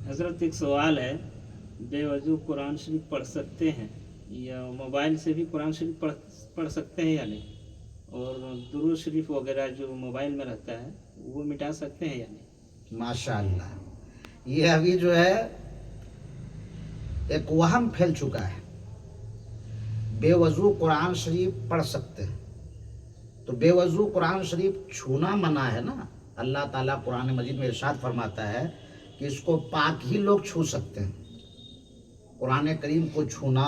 हज़रत एक सवाल है, बेवजू कुरान शरीफ पढ़ सकते हैं या मोबाइल से भी कुरान शरीफ पढ़ सकते हैं या नहीं, और दुरूद शरीफ वगैरह जो मोबाइल में रहता है वो मिटा सकते हैं या नहीं। माशाअल्लाह, ये अभी जो है एक वहम फैल चुका है, बेवजू कुरान शरीफ पढ़ सकते हैं। तो बेवजू कुरान शरीफ छूना मना है ना। अल्लाह ताला कुरान मजीद में इरशाद फरमाता है कि इसको पाक ही लोग छू सकते हैं। कुरान करीम को छूना,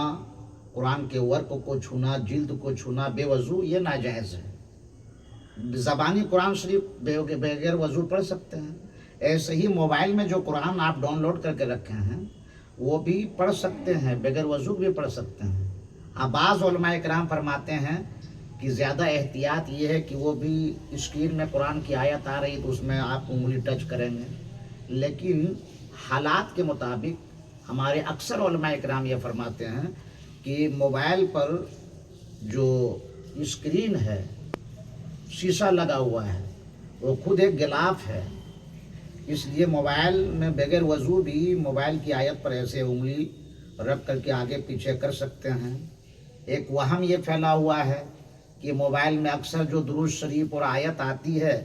कुरान के वर्क को छूना, जिल्द को छूना बेवजू ये नाजायज़ है। ज़बानी कुरान शरीफ बगैर वजू पढ़ सकते हैं। ऐसे ही मोबाइल में जो कुरान आप डाउनलोड करके रखे हैं वो भी पढ़ सकते हैं, बगैर वजू भी पढ़ सकते हैं। बाज़ उलमाए किराम फरमाते हैं कि ज़्यादा एहतियात ये है कि वो भी स्क्रीन में कुरान की आयत आ रही तो उसमें आप उंगली टच करेंगे, लेकिन हालात के मुताबिक हमारे अक्सर उलमाए किराम ये फरमाते हैं कि मोबाइल पर जो स्क्रीन है, शीशा लगा हुआ है, वो खुद एक गिलाफ है, इसलिए मोबाइल में बगैर वजू भी मोबाइल की आयत पर ऐसे उंगली रख करके आगे पीछे कर सकते हैं। एक वहम ये फैला हुआ है कि मोबाइल में अक्सर जो दुरूद शरीफ और आयत आती है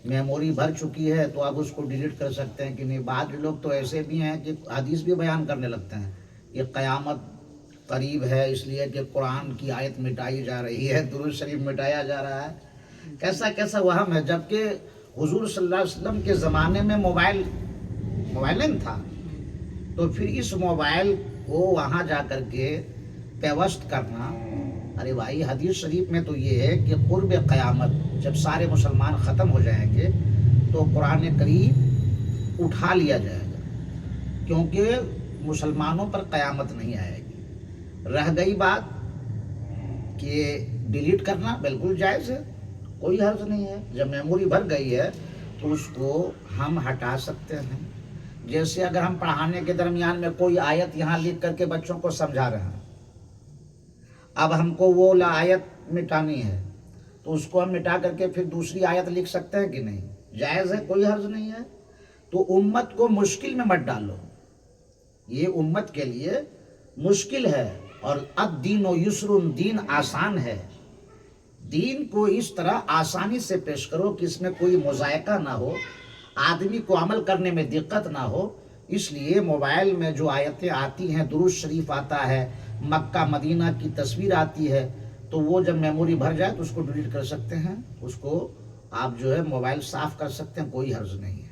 मेमोरी भर चुकी है तो अब उसको डिलीट कर सकते हैं कि नहीं। बाद लोग तो ऐसे भी हैं कि हदीस भी बयान करने लगते हैं कि क़यामत करीब है इसलिए कि कुरान की आयत मिटाई जा रही है, दुरूद शरीफ मिटाया जा रहा है। कैसा कैसा वहम है, जबकि हुजूर सल्लल्लाहु अलैहि वसल्लम के ज़माने में मोबाइल नहीं था। तो फिर इस मोबाइल को वहाँ जा कर के पेवस्त करना, अरे भाई हदीस शरीफ में तो ये है कि कुर्ब क़यामत जब सारे मुसलमान ख़त्म हो जाएंगे तो कुरान करीम उठा लिया जाएगा, क्योंकि मुसलमानों पर क़यामत नहीं आएगी। रह गई बात कि डिलीट करना, बिल्कुल जायज़ है, कोई हर्ज नहीं है। जब मेमोरी भर गई है तो उसको हम हटा सकते हैं। जैसे अगर हम पढ़ाने के दरमियान में कोई आयत यहाँ लिख करके बच्चों को समझा रहे हैं, अब हमको वो आयत मिटानी है तो उसको हम मिटा करके फिर दूसरी आयत लिख सकते हैं कि नहीं, जायज़ है, कोई हर्ज नहीं है। तो उम्मत को मुश्किल में मत डालो, ये उम्मत के लिए मुश्किल है। और अद-दीन युस्रुन, दीन आसान है। दीन को इस तरह आसानी से पेश करो कि इसमें कोई मुज़ायका ना हो, आदमी को अमल करने में दिक्कत ना हो। इसलिए मोबाइल में जो आयतें आती हैं, दुरूद शरीफ आता है, मक्का मदीना की तस्वीर आती है, तो वो जब मेमोरी भर जाए तो उसको डिलीट कर सकते हैं, उसको आप जो है मोबाइल साफ़ कर सकते हैं, कोई हर्ज नहीं है।